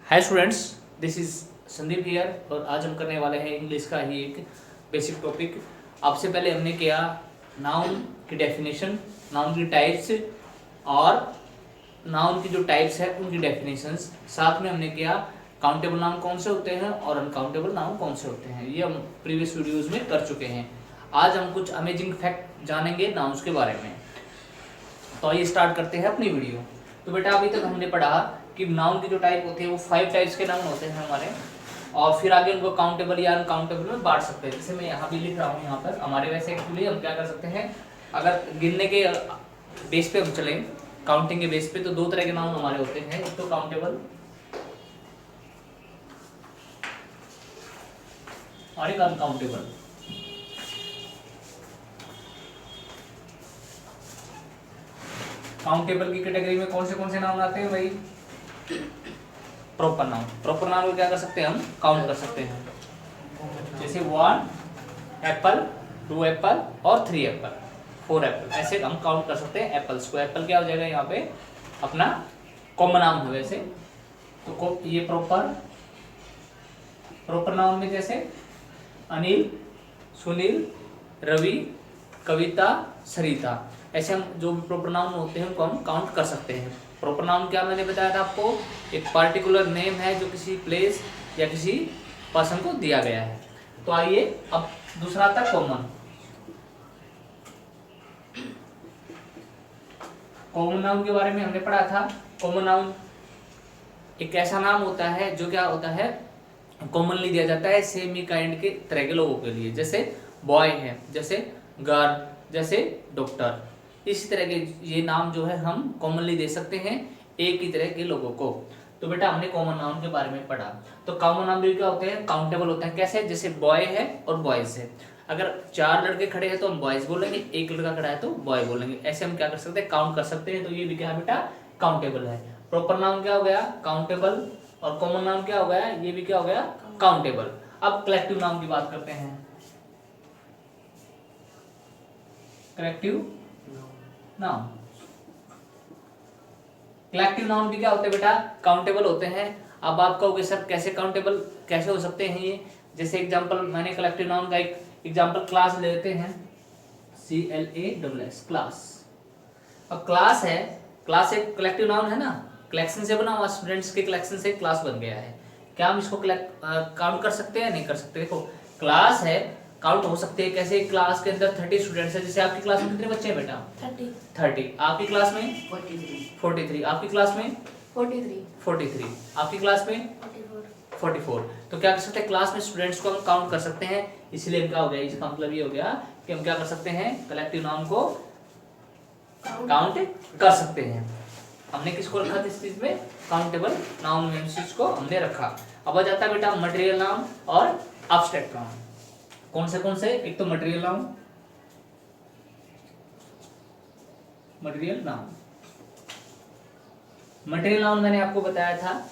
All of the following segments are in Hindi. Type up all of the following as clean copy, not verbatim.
Hi students, this is Sandeep here और आज हम करने वाले हैं इंग्लिश का ही एक बेसिक टॉपिक। आपसे पहले हमने किया नाउन की डेफिनेशन, नाउन की टाइप्स और नाउन की जो टाइप्स है उनकी डेफिनेशंस। साथ में हमने किया काउंटेबल नाउन कौन से होते हैं और अनकाउंटेबल नाउन कौन से होते हैं। ये हम प्रीवियस वीडियोज़ में कर चुके हैं। आज हम कुछ अमेजिंग फैक्ट जानेंगे नाउन्स के बारे में। तो आइए स्टार्ट करते हैं अपनी वीडियो। तो बेटा अभी तक हमने पढ़ा कि नाउन की जो टाइप होते हैं वो 5 टाइप्स के नाउन होते हैं हमारे, और फिर आगे उनको काउंटेबल या अनकाउंटेबल में बांट सकते हैं। जैसे मैं यहाँ भी लिख रहा हूँ, यहाँ पर हमारे वैसे एक्चुअली हम क्या कर सकते हैं, अगर गिनने के बेस पे हम चले, काउंटिंग के बेस पे, तो दो तरह के नाउन हमारे होते हैं, एक तो काउंटेबल और एक अनकाउंटेबल। काउंटेबल की कैटेगरी में कौन से नाउन आते हैं भाई? Proper noun. प्रॉपर नाउन को क्या कर सकते हैं, हम काउंट कर सकते हैं। जैसे 1 एप्पल, 2 एप्पल और 3 एप्पल, 4 एप्पल, ऐसे हम काउंट कर सकते हैं एप्पल्स को। एप्पल क्या हो जाएगा यहाँ पे, अपना कॉमन नाउन है वैसे तो ये प्रॉपर नाउन में जैसे अनिल, सुनील, रवि, कविता, सरिता, ऐसे हम जो भी प्रॉपर नाउन होते हैं उनको हम काउंट कर सकते हैं। प्रॉपर नाउन क्या मैंने बताया था आपको, एक पार्टिकुलर नेम है जो किसी प्लेस या किसी पर्सन को दिया गया है। तो आइए अब दूसरा आता है कॉमन। कॉमन नाउन के बारे में हमने पढ़ा था। कॉमन नाउन एक ऐसा नाम होता है जो क्या होता है, कॉमनली दिया जाता है सेम ही काइंड के तरह के लोगों के लिए। जैसे बॉय है, जैसे गर्ल, जैसे डॉक्टर, इस तरह के ये नाम जो है हम कॉमनली दे सकते हैं एक ही तरह के लोगों को। तो बेटा हमने कॉमन नाउन के बारे में पढ़ा। तो कॉमन नाउन भी क्या होते हैं, काउंटेबल होते हैं। कैसे? जैसे बॉय है और बॉयज है, अगर 4 लड़के खड़े हैं तो हम बॉयज बोलेंगे, एक लड़का खड़ा है तो बॉय बोलेंगे। ऐसे हम क्या कर सकते हैं, काउंट कर सकते हैं। तो ये भी क्या है बेटा, काउंटेबल है। प्रॉपर नाउन क्या हो गया, काउंटेबल, और कॉमन नाउन क्या हो गया, ये भी क्या हो गया, काउंटेबल। अब कलेक्टिव नाउन की बात करते हैं। कलेक्टिव नाउन, कलेक्टिव नाउन भी क्या होते हैं बेटा, काउंटेबल होते हैं। अब आप कहोगे सर कैसे काउंटेबल कैसे हो सकते हैं ये? जैसे एग्जांपल, मैंने कलेक्टिव नाउन का एक एग्जांपल क्लास ले लेते हैं, CLASS, क्लास। अब क्लास है, क्लास एक कलेक्टिव नाउन है ना, कलेक्शन से बना हुआ, स्टूडेंट्स के कलेक्शन से क्लास बन गया है। क्या हम इसको काउंट कर सकते हैं? नहीं कर सकते। देखो क्लास है, काउंट हो सकते हैं कैसे, क्लास के अंदर 30 स्टूडेंट्स है। जैसे आपकी क्लास में कितने बच्चे हैं बेटा? 30। आपकी क्लास में 43। आपकी क्लास में 43। आपकी क्लास में 44। तो क्या कर सकते हैं, क्लास में स्टूडेंट्स को हम काउंट कर सकते हैं। इसलिए क्या हो गया, इसका मतलब ये हो गया कि हम क्या कर सकते हैं, कलेक्टिव नाउन को काउंट कर सकते हैं। हमने किसको रखा था इस चीज में, काउंटेबल नाउन में इस चीज को हमने रखा। अब आ जाता है बेटा मटेरियल नाउन और एब्स्ट्रैक्ट नाउन। कौन से? एक तो material noun, material noun. Material noun मैंने आपको बताया था,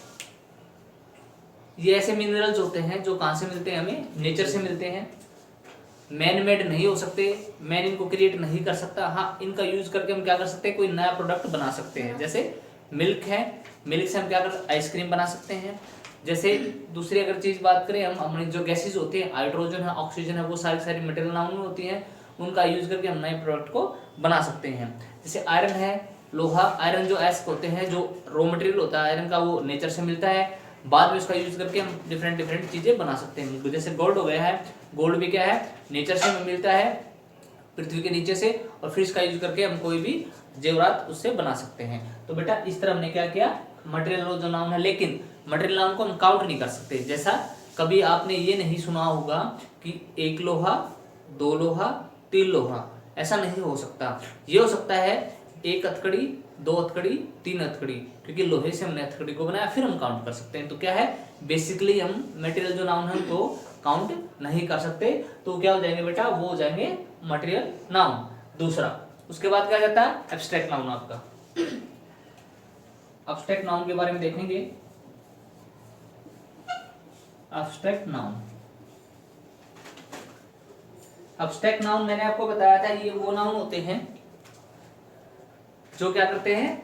ये ऐसे मिनरल्स होते हैं जो कहां से मिलते हैं, हमें नेचर से मिलते हैं। मैन मेड नहीं हो सकते, मैन इनको क्रिएट नहीं कर सकता। हाँ, इनका यूज करके हम क्या कर सकते हैं, कोई नया प्रोडक्ट बना सकते हैं। जैसे मिल्क है, मिल्क से हम क्या कर आइसक्रीम बना सकते हैं। जैसे दूसरी अगर चीज बात करें हम, हमारी जो गैसेज होती है, हाइड्रोजन है, ऑक्सीजन है, वो सारी मटेरियल नाउन में होती हैं। उनका यूज करके हम नए प्रोडक्ट को बना सकते हैं। जैसे आयरन है, लोहा, आयरन जो एस्क होते हैं, जो रॉ मटेरियल होता है आयरन का, वो नेचर से मिलता है। बाद में उसका यूज करके हम डिफरेंट चीजें बना सकते हैं। जैसे गोल्ड हो गया है, गोल्ड भी क्या है, नेचर से मिलता है, पृथ्वी के नीचे से, और फिर इसका यूज करके हम कोई भी जेवरात उससे बना सकते हैं। तो बेटा इस तरह हमने क्या किया, मटेरियल जो नाउन है, लेकिन मटेरियल नाउन को हम काउंट नहीं कर सकते। जैसा कभी आपने ये नहीं सुना होगा कि 1 लोहा, 2 लोहा, 3 लोहा, ऐसा नहीं हो सकता। ये हो सकता है 1 हथकड़ी, 2 हथकड़ी, 3 हथकड़ी, क्योंकि लोहे से हमने हथकड़ी को बनाया, फिर हम काउंट कर सकते हैं। तो क्या है, बेसिकली हम मटेरियल जो नाउन है उनको काउंट नहीं कर सकते। तो क्या हो जाएंगे बेटा, वो हो जाएंगे मटेरियल नाउन। दूसरा, उसके बाद क्या जाता है, एब्स्ट्रैक्ट नाउन। आपका एब्स्ट्रैक्ट नाउन के बारे में देखेंगे। एब्स्ट्रैक्ट नाउन, एब्स्ट्रैक्ट नाउन मैंने आपको बताया था, ये वो नाउन होते हैं जो क्या करते हैं,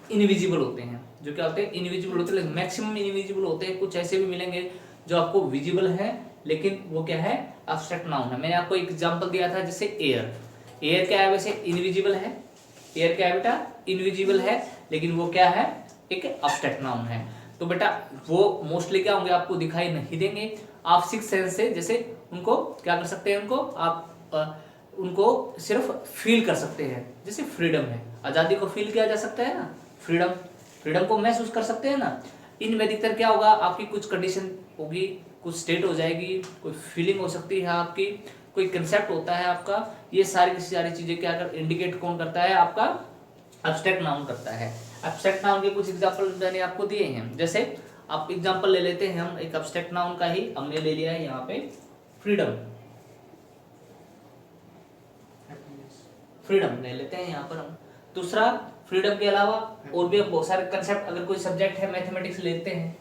इनविजिबल होते हैं। जो क्या होते हैं इनविजिबल होते हैं, मैक्सिमम इनविजिबल होते हैं। कुछ ऐसे भी मिलेंगे जो आपको विजिबल है लेकिन वो क्या है एब्स्ट्रैक्ट नाउन है। मैंने आपको एक एग्जांपल दिया था जैसे एयर, एयर क्या है वैसे इनविजिबल है, एयर क्या है बेटा इनविजिबल है, लेकिन वो क्या है एक एब्स्ट्रैक्ट नाउन है। तो बेटा वो मोस्टली क्या होंगे आपको दिखाई नहीं देंगे, आप सिक्स सेंस से जैसे उनको क्या कर सकते हैं, उनको आप उनको सिर्फ फील कर सकते हैं। जैसे फ्रीडम है, आज़ादी को फील किया जा सकता है ना, फ्रीडम, फ्रीडम को महसूस कर सकते हैं ना। इनमें अधिकतर क्या होगा आपकी कुछ कंडीशन होगी, कुछ स्टेट हो जाएगी, कोई फीलिंग हो सकती है आपकी, कोई कंसेप्ट होता है आपका, ये सारी की सारी चीजें क्या कर इंडिकेट कौन करता है आपका एब्स्ट्रैक्ट नाउन करता है। एब्स्ट्रैक्ट नाउन के कुछ एग्जांपल मैंने आपको दिए हैं, जैसे आप एग्जांपल ले लेते हैं हम एक एब्स्ट्रैक्ट नाउन का ही, हमने ले लिया है यहाँ पे फ्रीडम, फ्रीडम ले लेते हैं यहाँ पर हम। दूसरा फ्रीडम के अलावा और भी बहुत सारे कंसेप्ट, अगर कोई सब्जेक्ट है मैथमेटिक्स लेते हैं,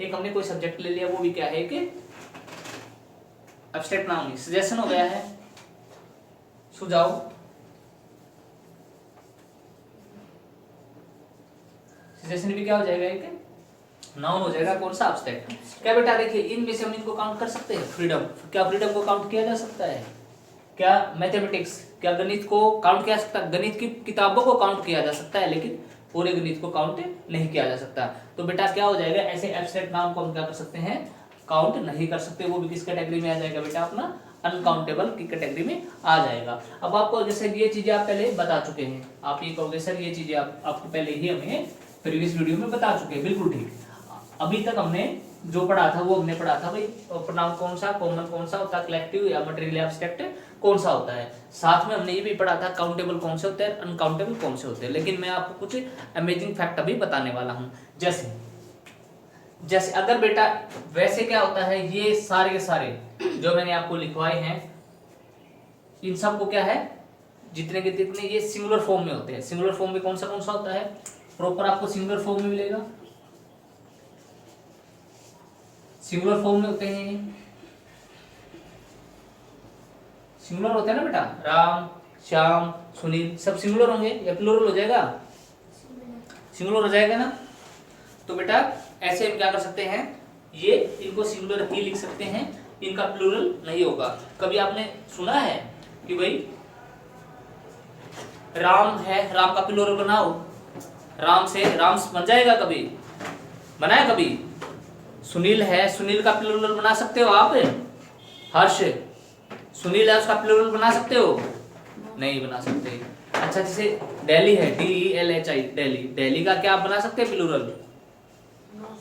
एक हमने कोई सब्जेक्ट ले लिया वो भी क्या है कि एब्स्ट्रैक्ट नाउन, सजेशन हो गया है, सुझाव, सजेशन भी क्या हो जाएगा एक नाउन हो जाएगा, कौन सा एब्स्ट्रैक्ट। क्या बेटा देखिए इनमें से हम इनको काउंट कर सकते हैं, फ्रीडम, क्या फ्रीडम को काउंट किया जा सकता है, क्या मैथमेटिक्स, क्या गणित को काउंट किया जा सकता है, गणित की किताबों को काउंट किया जा सकता है लेकिन पूरे गणित को काउंट नहीं किया जा सकता। तो बेटा क्या हो जाएगा ऐसे एब्स्ट्रैक्ट नाउन को हम क्या कर सकते हैं काउंट नहीं कर सकते, वो भी किस कैटेगरी में आ जाएगा बेटा अपना अनकाउंटेबल की कैटेगरी में आ जाएगा। अब आपको जैसे ये चीजें आप पहले बता चुके हैं, आप ये कहोगे सर ये चीजें आपको पहले ही हमें प्रीवियस वीडियो में बता चुके हैं, बिल्कुल ठीक। अभी तक हमने जो पढ़ा था वो हमने पढ़ा था भाई प्रोनाउन कौन सा, कॉमन कौन सा होता है, कलेक्टिव या मटेरियल एब्स्ट्रैक्ट कौन सा होता है, साथ में हमने ये भी पढ़ा था काउंटेबल कौन से होते हैं, अनकाउंटेबल कौन से होते हैं। लेकिन मैं आपको कुछ अमेजिंग फैक्ट अभी बताने वाला हूं, जैसे जैसे अगर बेटा वैसे क्या होता है ये सारे के सारे जो मैंने आपको लिखवाए हैं इन सब को क्या है जितने के जितने ये सिंगुलर फॉर्म में होते हैं। सिंगुलर फॉर्म में कौन सा होता है प्रॉपर आपको सिंगुलर फॉर्म में मिलेगा, सिंगुलर फॉर्म में होते हैं, सिंगुलर होते हैं ना बेटा, राम श्याम सुनील सब सिंगुलर होंगे या प्लूरल हो जाएगा, सिंगुलर हो जाएगा ना। तो बेटा ऐसे हम क्या कर सकते हैं ये इनको सिंगुलर ही लिख सकते हैं, इनका प्लूरल नहीं होगा। कभी आपने सुना है कि भाई राम है राम का प्लूरल बनाओ, राम से राम बन जाएगा, कभी बनाया कभी। सुनील है सुनील का प्लूरल बना सकते हो आप, हर्ष सुनील है उसका प्लूरल बना सकते हो, नहीं बना सकते। अच्छा जैसे दिल्ली है DELHI दिल्ली, दिल्ली का क्या आप बना सकते हैं प्लूरल,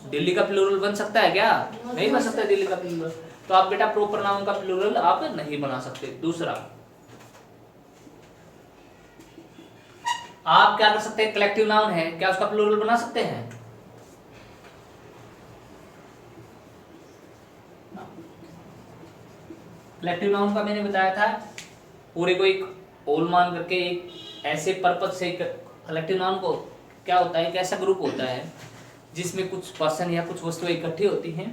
दिल्ली का प्लूरल बन सकता है क्या, नहीं बन सकता दिल्ली का प्लूरल। तो आप बेटा प्रॉपर नाउन का प्लूरल आप नहीं बना सकते। दूसरा आप क्या कर सकते हैं कलेक्टिव नाउन है क्या उसका प्लूरल बना सकते हैं, कलेक्टिव नाउन का मैंने बताया था पूरे को एक होल मान करके एक ऐसे पर्पज से कलेक्टिव नाउन को क्या होता है एक ऐसा ग्रुप होता है जिसमें कुछ पर्सन या कुछ वस्तुएं इकट्ठी होती हैं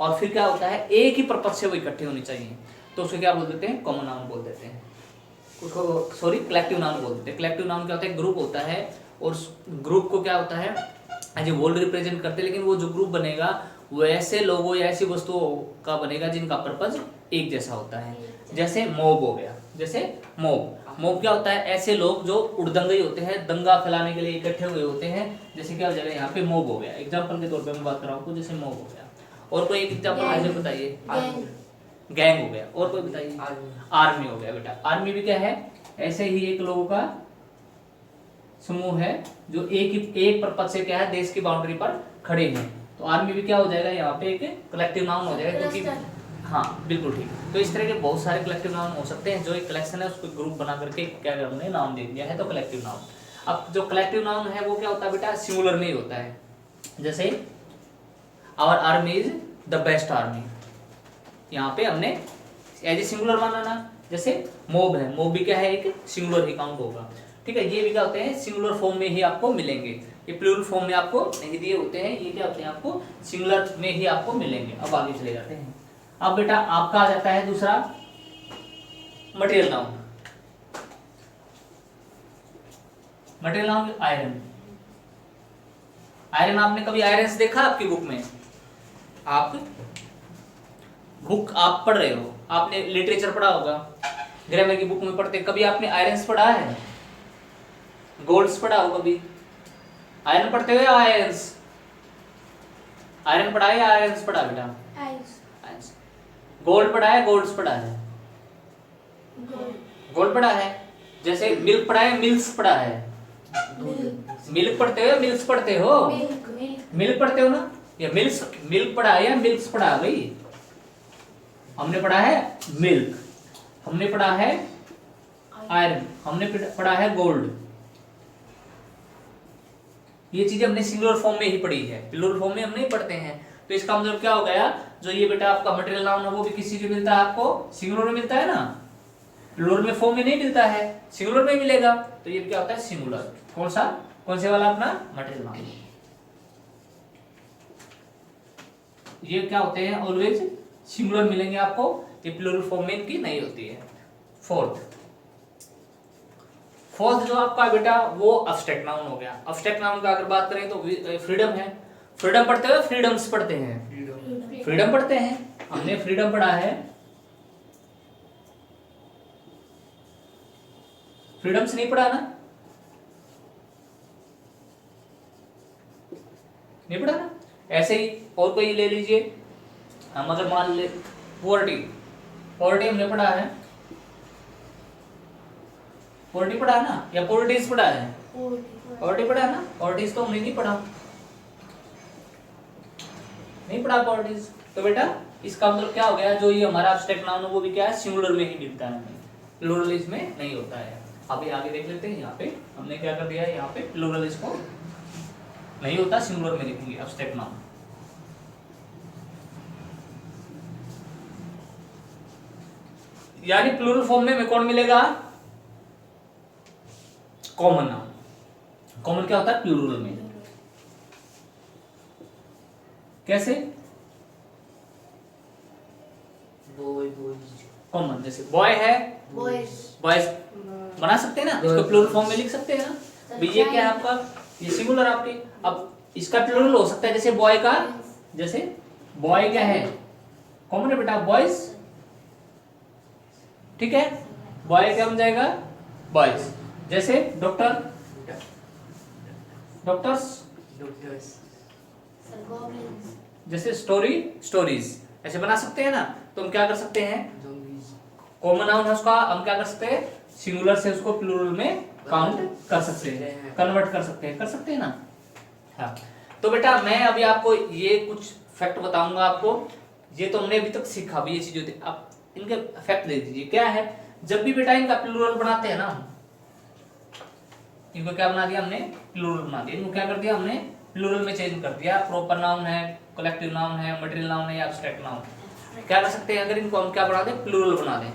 और फिर क्या होता है एक ही पर्पज से वो इकट्ठी होनी चाहिए, तो उसको क्या बोल देते हैं कॉमन नाउन बोल देते हैं, उसको सॉरी कलेक्टिव नाउन बोल देते हैं। कलेक्टिव नाउन क्या होता है ग्रुप होता है और ग्रुप को क्या होता है एज ए वर्ड रिप्रेजेंट करते हैं, लेकिन वो जो ग्रुप बनेगा वो ऐसे लोगों या ऐसी वस्तुओं का बनेगा जिनका पर्पज एक जैसा होता है। जैसे मॉब हो गया, जैसे मॉब क्या होता है ऐसे लोग जो उड़दंगई होते हैं, दंगा फैलाने के लिए इकट्ठे हुए होते हैं, जैसे क्या हो जाएगा यहाँ पे मॉब हो गया। एग्जांपल के तौर पे मैं बात कर रहा हूँ जैसे मॉब हो गया, और कोई एक एग्जांपल ऐसे बताइए, गैंग हो गया, और कोई बताइए आर्मी हो गया। बेटा आर्मी भी क्या है ऐसे ही एक लोगों का समूह है जो एक पर्पज से क्या है देश की बाउंड्री पर खड़े हैं, तो आर्मी भी क्या हो जाएगा यहाँ पे एक कलेक्टिव नाउन हो जाएगा, क्योंकि हाँ बिल्कुल ठीक। तो इस तरह के बहुत सारे कलेक्टिव नाउन हो सकते हैं, जो एक कलेक्शन है उसको ग्रुप बना करके क्या हमने नाउन दे दिया है, तो कलेक्टिव नाउन। अब जो कलेक्टिव नाउन है वो क्या होता है बेटा सिंगुलर में ही होता है, जैसे our army is the best army, यहाँ पे हमने एज ए सिंगुलर माना ना। जैसे मोब है, मोब भी क्या है एक सिंगुलर ही काउंट होगा, ठीक है। ये भी क्या होते हैं सिंगुलर फॉर्म में ही आपको मिलेंगे, ये प्लूरल फॉर्म में आपको नहीं दिए होते हैं, ये क्या होते हैं आपको सिंगुलर में ही आपको मिलेंगे। अब आगे चले जाते हैं। अब बेटा आपका आ जाता है दूसरा material noun. Material noun iron. Iron आपने कभी आयरन्स देखा आपकी बुक में? आप बुक आप पढ़ रहे हो, आपने लिटरेचर पढ़ा होगा, ग्रामर की बुक में पढ़ते, कभी आपने आयरन्स पढ़ा है? गोल्ड्स पढ़ा हो कभी? आयरन पढ़ते हो या आयरन्स? आयरन पढ़ा है या आयरन्स पढ़ा बेटा? आयरन्स। गोल्ड पढ़ा है, गोल्ड्स पढ़ा है? गोल्ड पढ़ा है। जैसे मिल्क पढ़ा है, मिल्क्स पढ़ा है? मिल्क पढ़ते हो या मिल्क्स पढ़ते हो? मिल्क पढ़ते हो ना? या मिल्क पढ़ा है या मिल्क्स पढ़ा है भाई? हमने पढ़ा है मिल्क, हमने पढ़ा है आयरन, हमने पढ़ा है गोल्ड। ये चीजें हमने सिंगुलर फॉर्म में ही पढ़ी है, प्लूरल फॉर्म में हम नहीं पढ़ते हैं। तो इसका मतलब क्या हो गया, जो ये बेटा आपका मटेरियल नाउन है वो भी किसी से मिलता है, आपको सिंगुलर में मिलता है ना, प्लूरल में फॉर्म में नहीं मिलता है, सिंगुलर में मिलेगा। तो ये क्या होता है सिंगुलर। कौन सा, कौन से वाला अपना मटेरियल नाउन, ये क्या होते हैं ऑलवेज सिंगुलर मिलेंगे आपको, ये प्लूरल फॉर्म में इनकी नहीं होती है। फोर्थ जो आपका बेटा वो अब्स्ट्रैक्ट नाउन हो गया। अब्स्ट्रैक्ट नाउन का अगर बात करें तो फ्रीडम है। फ्रीडम पढ़ते हो, फ्रीडम्स पढ़ते हैं? फ्रीडम पढ़ते हैं, हमने फ्रीडम पढ़ा है। फ्रीडम्स नहीं पढ़ा ना, नहीं पढ़ा ना। ऐसे ही और कोई ले लीजिए, हम अगर मान ले पॉवर्टी, पॉवर्टी हमने पढ़ा है, पॉवर्टी पढ़ा है ना, या पॉवर्टीज पढ़ा है? पॉवर्टी पढ़ा है ना, पॉवर्टीज तो हमने नहीं पढ़ा, नहीं पढ़ा पॉवर्टीज। तो बेटा इसका मतलब क्या हो गया, जो ये हमारा एब्स्ट्रैक्ट नाउन है वो भी क्या है सिंगुलर में ही मिलता है, प्लूरल इसमें नहीं होता है। अभी आगे देख लेते हैं, यहाँ पे हमने क्या कर दिया है, यहाँ पे प्लूरल इसको नहीं होता, सिंगुलर में लिखेंगे एब्स्ट्रैक्ट नाउन। यानी प्लूरल फॉर्म में कौन मिलेगा, कॉमन नाउन। कॉमन क्या होता है प्लूरल में, कैसे? कॉमन, जैसे बॉय है, बॉयज बना सकते हैं ना, इसको प्लूरल फॉर्म में लिख सकते हैं ना। भी ये क्या है आपका, ये सिंगुलर आपकी। अब इसका प्लूरल हो सकता है, जैसे बॉय का, जैसे बॉय क्या है कॉमन है बेटा, बॉयज, ठीक है, बॉय क्या बन जाएगा, बॉयज। जैसे डॉक्टर, डॉक्टर्स, जैसे स्टोरी, स्टोरीज, ऐसे बना सकते हैं ना। तो हम क्या कर सकते हैं, कॉमन नाउन है उसका हम क्या कर सकते हैं, सिंगुलर से उसको प्लूरल में काउंट कर सकते हैं, कन्वर्ट कर सकते हैं ना। हाँ, तो बेटा मैं अभी आपको ये कुछ फैक्ट बताऊंगा आपको, ये तो हमने अभी तक सीखा भी, ये चीज होती है। आप इनके फैक्ट ले दीजिए। क्या है, जब भी बेटा इनका प्लूरल बनाते हैं ना, इनको क्या बना दिया हमने, प्लूरल बना दिया। इनको क्या कर दिया हमने, प्लूरल में चेंज कर दिया। प्रॉपर नाउन है, कलेक्टिव नाउन है, मटेरियल नाउन है या एब्स्ट्रैक्ट नाउन, क्या कर सकते हैं, अगर इनको हम क्या बना दें, प्लूरल बना दें,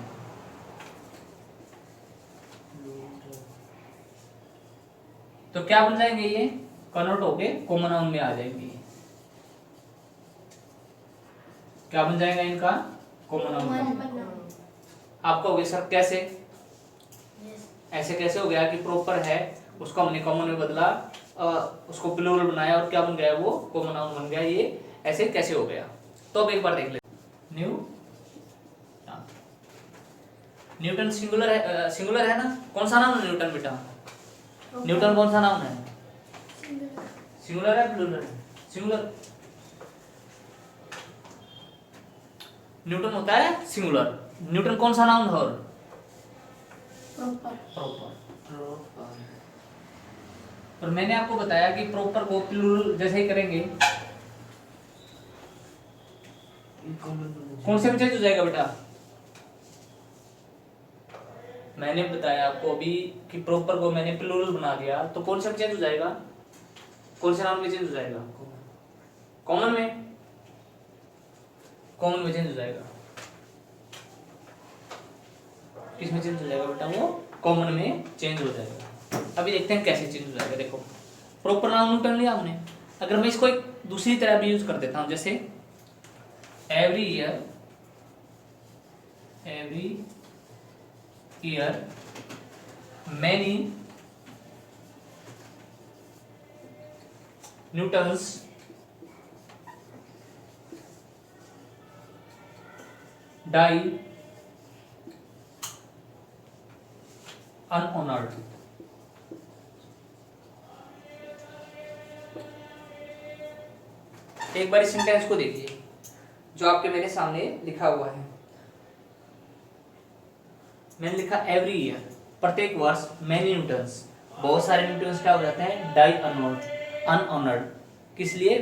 तो क्या बन जाएंगे, ये कन्वर्ट होके कॉमन नाउन में आ जाएंगे। क्या बन जाएगा इनका, कॉमन नाउन। आपको हो गया सर कैसे, ऐसे कैसे हो गया कि प्रॉपर है उसको हमने कॉमन में बदला, उसको प्लूरल बनाया और क्या बन गया, वो कॉमन नाउन बन गया। ये ऐसे कैसे हो गया, तो अब एक बार देख लेते। न्यूटन सिंगुलर है, सिंगुलर है ना। कौन सा नाम है न्यूटन बेटा, न्यूटन कौन सा नाम है, सिंगुलर है, प्लूरल है, सिंगुलर। न्यूटन होता है सिंगुलर। न्यूटन कौन सा नाउन है, प्रॉपर। और मैंने आपको बताया कि प्रॉपर को प्लूरल जैसे ही करेंगे कौन से में चेंज हो जाएगा बेटा, मैंने बताया आपको अभी कि प्रॉपर को मैंने प्लूरल बना दिया तो कौन सा चेंज हो जाएगा, कौन से नाउन में चेंज हो जाएगा, कॉमन में, कॉमन में चेंज हो जाएगा। किसमें चेंज हो जाएगा बेटा, वो कॉमन में चेंज हो जाएगा। अभी देखते हैं कैसे चेंज हो जाएगा। देखो प्रॉपर नाउन न्यूटन लिया हमने, अगर मैं इसको एक दूसरी तरह भी यूज कर देता हूं, जैसे every year many Newtons die unhonoured. एक बार इस सेंटेंस को देखिए जो आपके मेरे सामने लिखा हुआ है। मैंने लिखा एवरी ईयर, प्रत्येक वर्ष मैनी न्यूटन्स, बहुत सारे न्यूटन्स क्या हो जाते हैं, डाई अनऑनर्ड, किस लिए,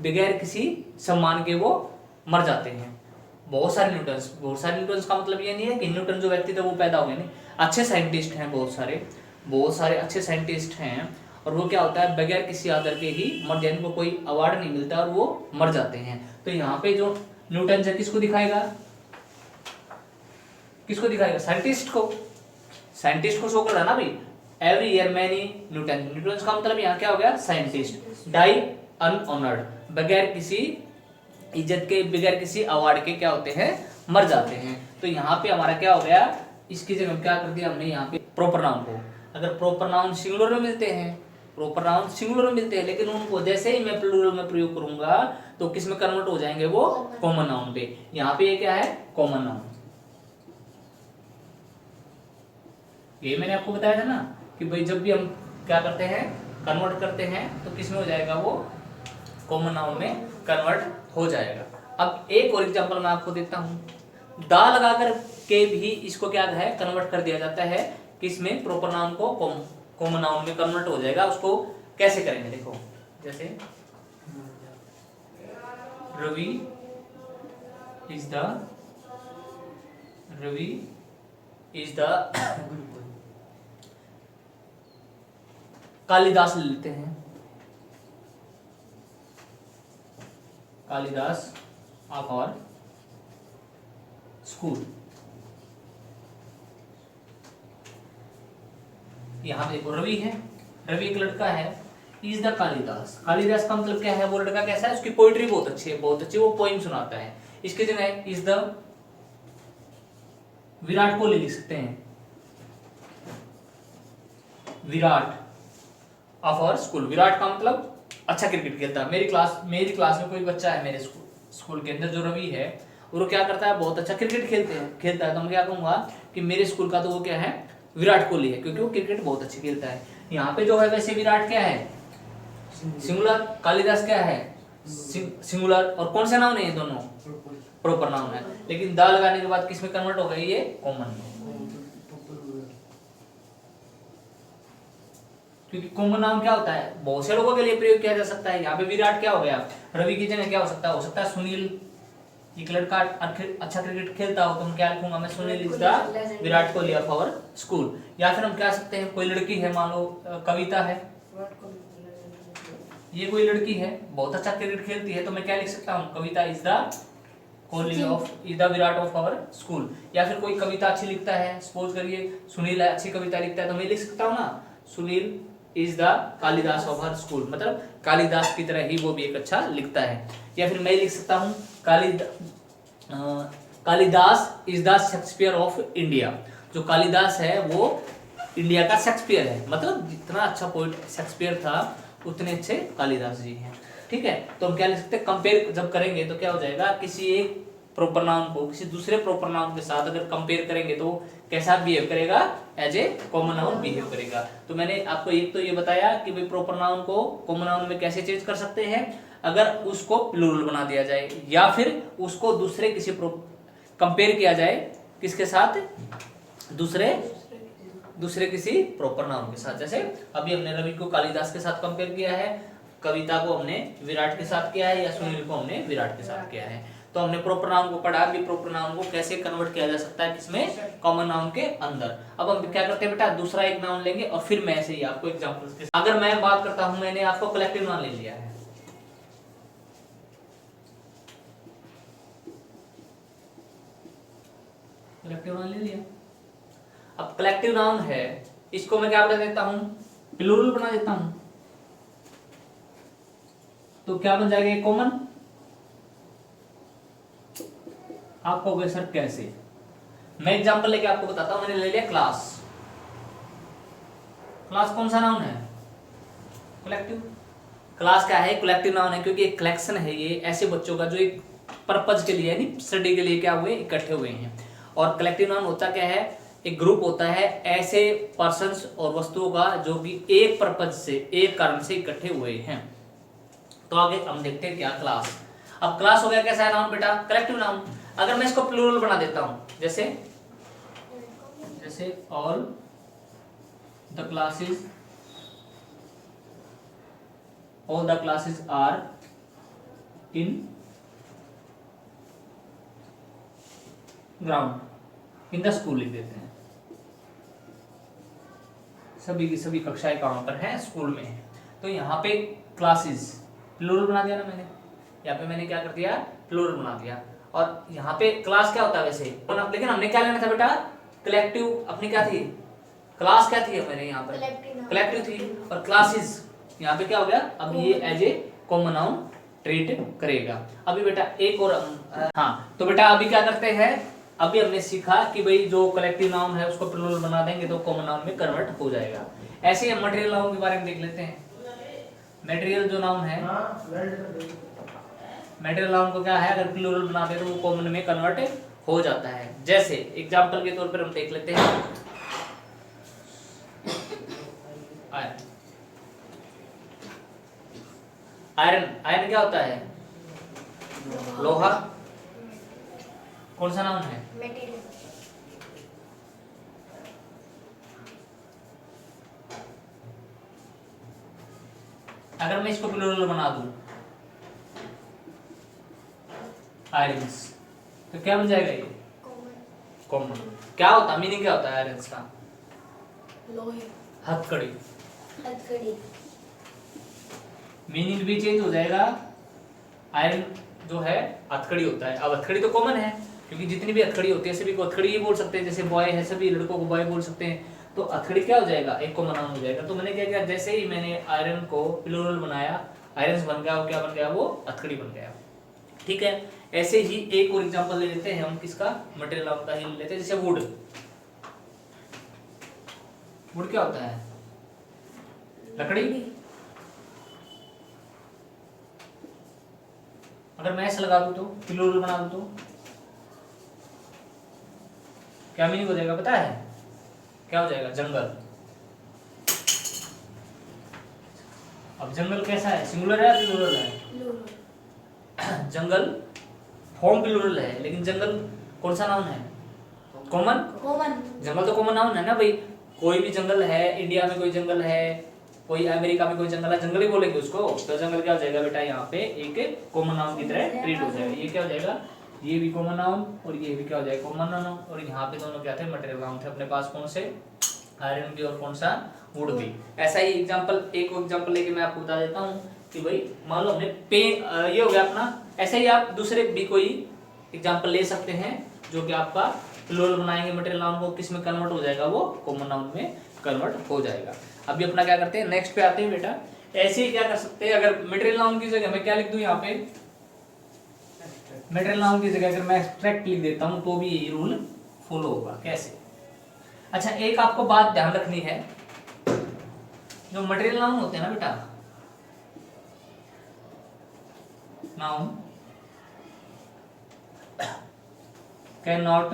बगैर किसी सम्मान के वो मर जाते हैं। बहुत सारे न्यूटन्स का मतलब ये नहीं है कि न्यूटन जो व्यक्ति थे वो पैदा हो गए, नहीं, अच्छे साइंटिस्ट हैं, बहुत सारे अच्छे साइंटिस्ट हैं, और वो क्या होता है, बगैर किसी आदर के ही मर जाए, इनको कोई अवार्ड नहीं मिलता और वो मर जाते हैं। तो यहाँ पे जो न्यूटन है किसको दिखाएगा, साइंटिस्ट को शो कर रहा है ना भाई। एवरी ईयर मैनी न्यूटन्स का मतलब यहाँ क्या हो गया, साइंटिस्ट, डाई अनऑनर्ड, बगैर किसी इज्जत के, बगैर किसी अवार्ड के क्या होते हैं, मर जाते हैं। तो यहाँ पे हमारा क्या हो गया, इसकी जगह क्या कर दिया हमने यहाँ पे प्रॉपर नाउन को। अगर प्रॉपर नाउन सिंगुलर में मिलते हैं, लेकिन उनको जैसे ही मैं प्लूरल में प्रयोग करूंगा तो किस में कन्वर्ट हो जाएंगे, वो कॉमन नाउन पे। यहाँ पे ये क्या है, कॉमन नाउन। ये मैंने आपको बताया था ना कि भाई जब भी हम क्या करते हैं, कन्वर्ट करते हैं, तो किस में हो जाएगा, वो कॉमन नाउन में कन्वर्ट हो जाएगा। अब एक और एग्जांपल मैं आपको देता हूं। दा लगाकर के भी इसको क्या है, कन्वर्ट कर दिया जाता है, किसमें, प्रॉपर नाउन को कॉमन नाउन में कन्वर्ट हो जाएगा। उसको कैसे करेंगे, देखो, जैसे रवि इज द कालिदास ले लेते हैं, कालिदास ऑफ आवर स्कूल। यहां देखो रवि है, रवि एक लड़का है, इज द कालिदास का मतलब क्या है, वो लड़का कैसा है, उसकी पोइट्री बहुत अच्छी है, वो पोइम सुनाता है। इसके जगह इज द विराट कोहली लिख सकते हैं, Virat of our school. Virat का मतलब अच्छा क्रिकेट खेलता है। मेरी क्लास में कोई बच्चा है मेरे स्कूल के अंदर जो रवि है, वो क्या करता है, बहुत अच्छा क्रिकेट खेलता है। तो मैं क्या कहूंगा कि मेरे स्कूल का तो वो क्या है, विराट कोहली है, क्योंकि वो क्रिकेट बहुत अच्छी खेलता है। यहाँ पे जो है वैसे विराट क्या है, सिंगुलर, कालिदास क्या है, सिंगुलर, और कौन सा नाउन है, ये दोनों प्रॉपर नाउन है। लेकिन दा लगाने के बाद किस में कन्वर्ट हो गई, ये कॉमन में, क्योंकि कॉमन नाउन क्या होता है, बहुत से लोगों के लिए प्रयोग किया जा सकता है। यहाँ पे विराट क्या हो गया, रवि की जगह क्या हो सकता है सुनील। एक लड़का अच्छा क्रिकेट खेलता हो तो हम क्या लिखूंगा मैं, Sunil is the Virat Kohli of our school. या फिर हम क्या सकते हैं, कोई लड़की है, मान लो कविता है, ये कोई लड़की है, बहुत अच्छा क्रिकेट खेलती है, तो मैं क्या लिख सकता हूँ, Kavita is the Virat of our school. या फिर कोई कविता अच्छी लिखता है, सपोज करिए सुनील अच्छी कविता लिखता है, तो मैं लिख सकता हूँ ना, Sunil is the Kalidas of our school, मतलब कालिदास की तरह ही वो भी एक अच्छा लिखता है। या फिर मैं लिख सकता हूँ, Kalidas is the Shakespeare of India. जो कालिदास है वो इंडिया का शेक्सपियर है, मतलब जितना अच्छा पोइट शेक्सपियर था उतने अच्छे कालिदास जी हैं। ठीक है, तो हम क्या लिख सकते हैं, कंपेयर जब करेंगे तो क्या हो जाएगा, किसी एक प्रॉपर नाउन को किसी दूसरे प्रॉपर नाउन के साथ अगर कंपेयर करेंगे तो कैसा बिहेव करेगा, as a common noun behave करेगा। तो मैंने आपको एक तो ये बताया कि भाई प्रॉपर नाउन को कॉमन नाउन में कैसे चेंज कर सकते हैं, अगर उसको प्लूरल बना दिया जाए या फिर उसको दूसरे किसी कंपेयर किया जाए, किसके साथ, दूसरे किसी प्रॉपर नाउन के साथ। जैसे अभी हमने रवि को कालिदास के साथ कंपेयर किया है, कविता को हमने विराट के साथ किया है, या सुनील को हमने विराट के साथ किया है। तो हमने प्रॉपर नाउन को पढ़ा, भी प्रॉपर नाउन को कैसे कन्वर्ट किया जा सकता है, किसमें, कॉमन नाउन के अंदर। अब हम क्या करते हैं बेटा, दूसरा एक नाउन लेंगे और फिर मैं ऐसे ही आपको एग्जांपल्स के, अगर मैं बात करता हूं, मैंने आपको कलेक्टिव नाउन ले लिया है, कलेक्टिव नाउन ले लिया। अब कलेक्टिव नाउन है, इसको मैं क्या बना देता हूं, प्लूरल बना देता हूं, तो क्या बन जाएगा, कॉमन। आप कहोगे सर कैसे, मैं एग्जांपल लेके आपको बताता हूं। मैंने ले लिया क्लास, क्लास कौन सा नाउन है, कलेक्टिव। क्लास क्या है, कलेक्टिव नाउन है, क्योंकि एक कलेक्शन है ये ऐसे बच्चों का जो एक पर्पज के लिए यानी स्टडी के लिए क्या हुए, इकट्ठे हुए हैं। और कलेक्टिव नाउन होता क्या है, एक ग्रुप होता है ऐसे पर्सन्स और वस्तुओं का जो कि एक पर्पज से, एक कारण से इकट्ठे हुए हैं। तो आगे हम देखते हैं क्या क्लास। अब क्लास हो गया कैसा है नाउन बेटा, कलेक्टिव नाउन। अगर मैं इसको प्लूरल बना देता हूं, जैसे all the classes are in ground, in the school लिख देते हैं, सभी की सभी कक्षाएं कहां पर हैं, स्कूल में है। तो यहाँ पे क्लासेस प्लूरल बना दिया ना मैंने, यहाँ पे मैंने क्या कर दिया, प्लूरल बना दिया। और यहाँ पे क्लास क्या होता है वैसे, लेकिन हमने क्या लेना था बेटा, कलेक्टिव। अपनी क्या थी, क्लास क्या थी मेरे यहाँ पर, कलेक्टिव थी। और क्लासेस यहाँ पे क्या हो गया, अब ये as a common noun treat करेगा। अभी बेटा एक और हाँ, तो बेटा अभी क्या करते हैं, अभी हमने सीखा कि भाई जो कलेक्टिव नाउन है उसको प्लूरल बना देंगे तो कॉमन नाउन में कन्वर्ट हो जाएगा। ऐसे ही मटेरियल नाउन के बारे में देख लेते हैं। मटेरियल जो नाउन है, मटेरियल नाउन को क्या है, अगर प्लूरल बना दे तो वो कॉमन में कन्वर्ट हो जाता है। जैसे एग्जांपल के तौर पर हम देख लेते हैं, आयरन। आयरन क्या होता है, लोहा। कौन सा नाउन है, मटेरियल। अगर मैं इसको प्लूरल बना दूं आयरन्स, तो क्या बन जाएगा ये, कॉमन। क्या होता है, मीनिंग क्या होता है आयरन्स का, लोहे, हथकड़ी। हथकड़ी। मीनिंग भी चेंज हो जाएगा। आयरन जो है हथकड़ी होता है, अब हथकड़ी तो कॉमन है क्योंकि जितनी भी हथकड़ी होती है सभी को हथकड़ी ही बोल सकते हैं। जैसे बॉय है, सभी लड़कों को बॉय बोल सकते हैं, तो हथकड़ी क्या हो जाएगा, एक कॉमन नाउन हो जाएगा। तो मैंने क्या किया, जैसे ही मैंने आयरन को प्लूरल बनाया, आयरन्स बन गया, वो क्या बन गया, वो हथकड़ी बन गया। ठीक है, ऐसे ही एक और एग्जांपल ले लेते हैं हम, किसका, मटेरियल नाउन का ही ले लेते हैं। जैसे वुड। वुड क्या होता है, लकड़ी। अगर मैं ऐसे लगा दूं तो, प्लूरल बना दूं तो क्या मीनिंग हो जाएगा पता है, क्या हो जाएगा, जंगल। अब जंगल कैसा है, सिंगुलर है या प्लूरल है, जंगल फॉर्म प्लूरल है, लेकिन जंगल कौन सा नाउन है, कॉमन। जंगल तो कॉमन नाउन है ना भाई, कोई भी जंगल है, इंडिया में कोई जंगल है, कोई अमेरिका में कोई जंगल है, जंगल ही बोलेंगे उसको। तो जंगल क्या हो जाएगा बेटा, यहाँ पे एक कॉमन नाउन की तरह ट्रीट हो जाएगा। ये क्या हो जाएगा, ये भी कॉमन नाउन और ये भी क्या हो जाएगा, कॉमन नाउन। और यहाँ पे दोनों क्या थे, मटेरियल नाउन थे अपने पास, कौन से, आयरन भी और कौन सा, वुड भी। ऐसा ही एग्जांपल, एक एग्जांपल लेके मैं आपको बता देता हूँ कि भाई मान लो हमने पेन, ये हो गया अपना। ऐसे ही आप दूसरे भी कोई एग्जांपल ले सकते हैं जो कि आपका प्लूरल बनाएंगे मटेरियल नाउन को, किस में कन्वर्ट हो जाएगा, वो कॉमन नाउन में कन्वर्ट हो जाएगा। अभी अपना क्या करते हैं, नेक्स्ट पे आते हैं बेटा। ऐसे ही क्या कर सकते हैं, अगर मटेरियल नाउन की जगह मैं क्या लिख दूं, यहाँ पे मटेरियल नाउन की जगह अगर मैं एब्स्ट्रैक्ट लिख देता हूं तो भी ये रूल फॉलो होगा। कैसे, अच्छा एक आपको बात ध्यान रखनी है, जो मटेरियल नाउन होते हैं ना बेटा, noun can not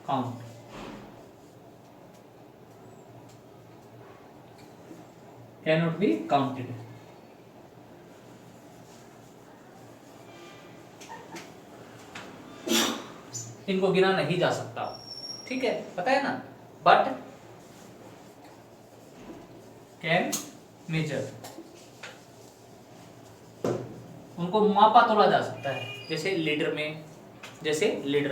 count, cannot be counted। इनको गिना नहीं जा सकता, ठीक है, पता है ना। बट कैन मेजर, उनको मापा तोला जा सकता है। जैसे लीटर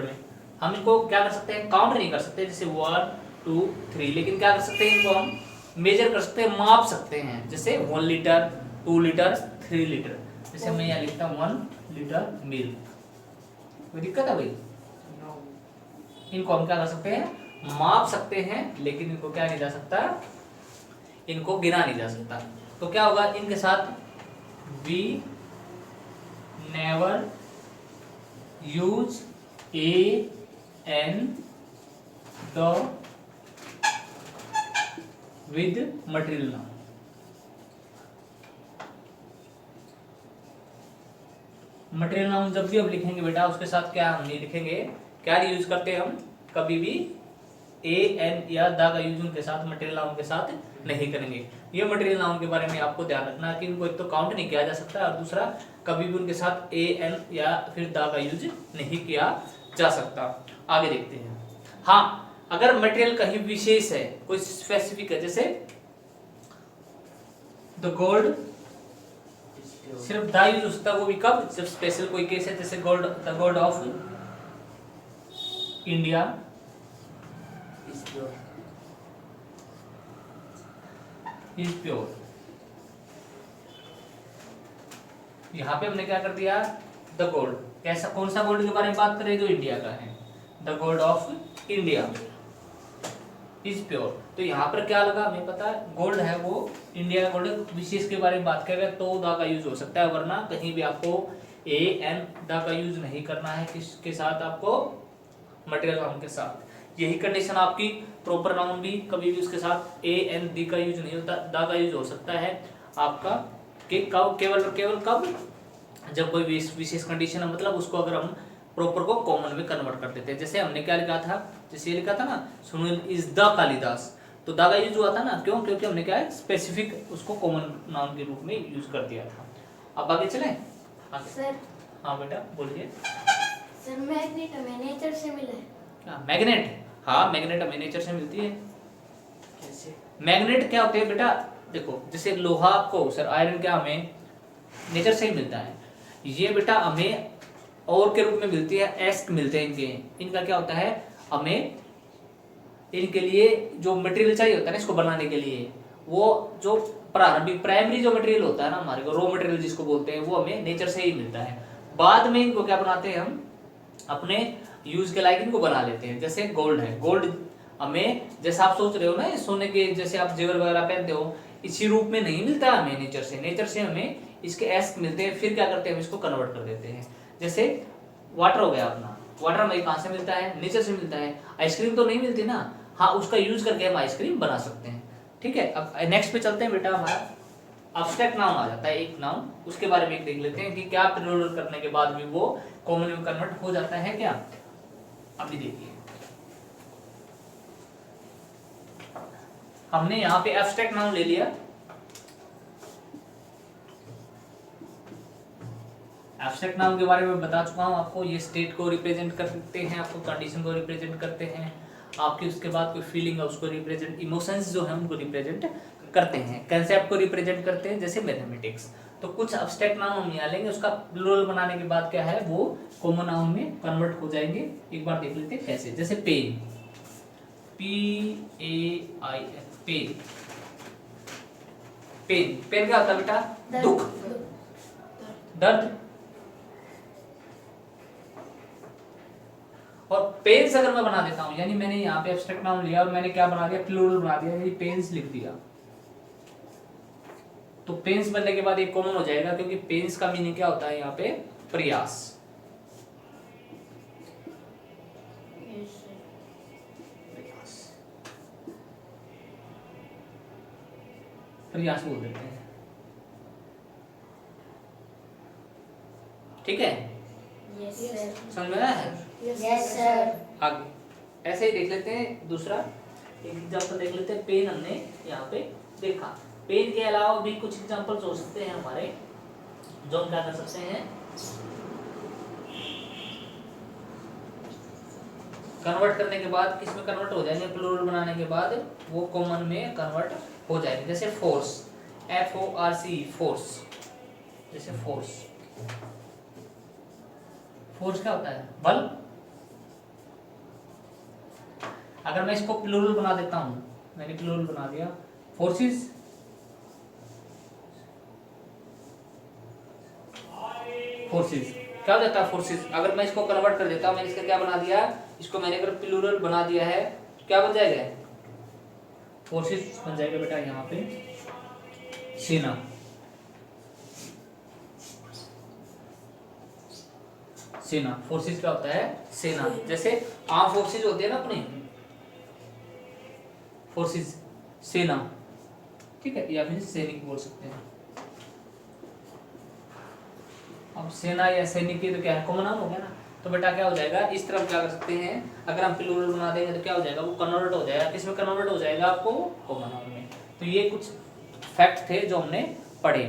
में हम इनको क्या कर सकते हैं, काउंट नहीं कर सकते, जैसे 1 2 3, लेकिन क्या कर सकते हैं, इनको हम मेजर कर सकते हैं, माप सकते हैं। जैसे 1 लीटर, 2 लीटर, 3 लीटर। जैसे मैं यहाँ लिखता हूँ 1 लीटर मिल्क, कोई दिक्कत है भाई, इनको हम क्या कर सकते हैं, माप सकते हैं, लेकिन इनको क्या नहीं जा सकता, इनको गिना नहीं जा सकता। तो क्या होगा इनके साथ, we never use a an the with material noun. Material noun जब भी हम लिखेंगे बेटा उसके साथ क्या हम नहीं लिखेंगे, क्या यूज करते हैं हम, कभी भी ए एन या द का यूज उनके साथ मटेरियल नाउन के साथ नहीं करेंगे। ये मटेरियल नाउन के बारे में आपको ध्यान रखना है कि इनको एक तो काउंट नहीं किया जा सकता और दूसरा कभी भी उनके साथ ए एन या फिर द का यूज नहीं किया जा सकता। आगे देखते हैं। हाँ, अगर मटेरियल कहीं विशेष है, कोई स्पेसिफिक है, जैसे द गोल्ड, सिर्फ द यूज हो सकता है, वो भी कब, जब स्पेशल कोई केस है, जैसे gold, the gold of India is pure. यहां पे हमने क्या कर दिया, द गोल्ड, कैसा, कौन सा गोल्ड के बारे में बात करें, जो इंडिया का है, the gold of India is pure. तो यहाँ पर क्या लगा, हमें पता है गोल्ड है वो इंडिया का गोल्ड, विशेष के बारे में बात करें तो द का यूज हो सकता है, वरना कहीं भी आपको ए एन द का यूज नहीं करना है। किसके साथ, आपको मटेरियल नाउन के साथ। यही कंडीशन आपकी प्रॉपर नाउन भी कभी भी उसके साथ ए एन दी का यूज नहीं होता, द का यूज हो सकता है आपका, कि कब, केवल केवल कब, जब कोई विशेष कंडीशन है, मतलब उसको अगर हम प्रॉपर को कॉमन में कन्वर्ट कर देते हैं। जैसे हमने क्या लिखा था, जैसे ये लिखा था ना, सुनील इज द कालिदास, तो द का यूज हुआ था ना, क्यों, क्योंकि हमने क्या है, स्पेसिफिक उसको कॉमन नाउन के रूप में यूज कर दिया था। अब आगे चले आगे। सर, हाँ बेटा बोलिए। सर मैग्नेट हमें नेचर से मिला है। मैग्नेट, हाँ मैग्नेट हमें नेचर से मिलती है। कैसे मैग्नेट क्या होते हैं बेटा, देखो जैसे लोहा आपको, सर आयरन क्या हमें नेचर से ही मिलता है, ये बेटा हमें और के रूप में मिलती है, एस्क मिलते हैं इनके, इनका क्या होता है, हमें इनके लिए जो मटेरियल चाहिए होता है ना इसको बनाने के लिए, वो जो प्रारंभिक प्राइमरी जो मटेरियल होता है ना हमारे को, रॉ मटेरियल जिसको बोलते हैं, वो हमें नेचर से ही मिलता है। बाद में इनको क्या बनाते हैं हम, अपने यूज के लायक इनको बना लेते हैं। जैसे गोल्ड है, गोल्ड हमें, जैसे आप सोच रहे हो ना सोने के, जैसे आप जेवर वगैरह पहनते हो, इसी रूप में नहीं मिलता है हमें नेचर से, नेचर से हमें इसके एस्क मिलते हैं, फिर क्या करते हैं हम इसको कन्वर्ट कर देते हैं। जैसे वाटर हो गया अपना, वाटर हमें कहाँ से मिलता है, नेचर से मिलता है। आइसक्रीम तो नहीं मिलती ना, हाँ उसका यूज करके हम आइसक्रीम बना सकते हैं। ठीक है, अब नेक्स्ट पे चलते हैं बेटा, हमारा अब्स्ट्रैक्ट नाउन आ जाता है एक नाउन, उसके बारे में एक देख लेते हैं कि क्या प्लूरल करने के बाद भी वो कॉमन में कन्वर्ट हो जाता है क्या। अभी देखिए हमने यहाँ पे एब्स्ट्रैक्ट नाउन ले लिया, एब्स्ट्रैक्ट नाउन के बारे में बता चुका हूँ आपको, ये स्टेट को रिप्रेजेंट करते हैं, आपको कंडीशन को रिप्रेजेंट करते हैं, आपकी उसके बाद कोई फीलिंग है उसको रिप्रेजेंट, इमोशंस जो है उनको रिप्रेजेंट करते हैं, कंसेप्ट को रिप्रेजेंट करते हैं, जैसे मैथमेटिक्स। तो कुछ एब्स्ट्रैक्ट नाउन हम यहाँ लेंगे, उसका प्लूरल बनाने के बाद क्या है वो कॉमन नाउन में कन्वर्ट हो जाएंगे। एक बार देख लेते हैं कैसे, जैसे pen, PAIN, pen, pen, pen क्या होता है बेटा, दुख, दर्द। और पेन्स अगर मैं बना देता हूं, यानी मैंने यहाँ पे एब्स्ट्रैक्ट नाउन लिया और मैंने क्या बना दिया, प्लूरल बना दिया, यानी पेन्स लिख दिया, तो पेन्स बनने के बाद एक कॉमन हो जाएगा, क्योंकि पेन्स का मीनिंग क्या होता है यहाँ पे, प्रयास। प्रयास बोल देते हैं, ठीक है, यस सर, समझ में आया है। Yes sir. आगे ऐसे ही देख लेते हैं, दूसरा एक एग्जांपल देख लेते हैं। पेन हमने यहाँ पे देखा, पेन के अलावा भी कुछ एग्जांपल्स हो सकते हैं हमारे, जो हम क्या कर सकते हैं, कन्वर्ट करने के बाद किस में कन्वर्ट हो जाएंगे, प्लूरल बनाने के बाद वो कॉमन में कन्वर्ट हो जाएंगे। जैसे फोर्स, FORC, फोर्स, जैसे फोर्स, फोर्स क्या होता है, बल। अगर मैं इसको प्लूरल बना देता हूं, मैंने प्लूरल बना दिया, फोर्सेस, फोर्सेस क्या हो जाता है, फोर्सेस। अगर मैं इसको कन्वर्ट कर देता हूं, मैंने इसका क्या बना दिया, इसको मैंने अगर प्लूरल बना दिया है, क्या बन जाएगा, फोर्सेस बन जाएगा बेटा यहाँ पे, सेना, सेना। फोर्सेस क्या होता है, सेना। जैसे आर्म फोर्सेस होते हैं ना अपने, फोर्सेस सेना, ठीक है, या फिर सैनिक बोल सकते हैं। अब सेना या सैनिक तो क्या है, कॉमन नाउन हो गया ना। तो बेटा क्या हो जाएगा, इस तरफ क्या कर सकते हैं, अगर हम प्लूरल बना देंगे तो क्या हो जाएगा, वो कन्वर्ट हो जाएगा, किसमें कन्वर्ट हो जाएगा आपको, कॉमन नाउन में। तो ये कुछ फैक्ट थे जो हमने पढ़े।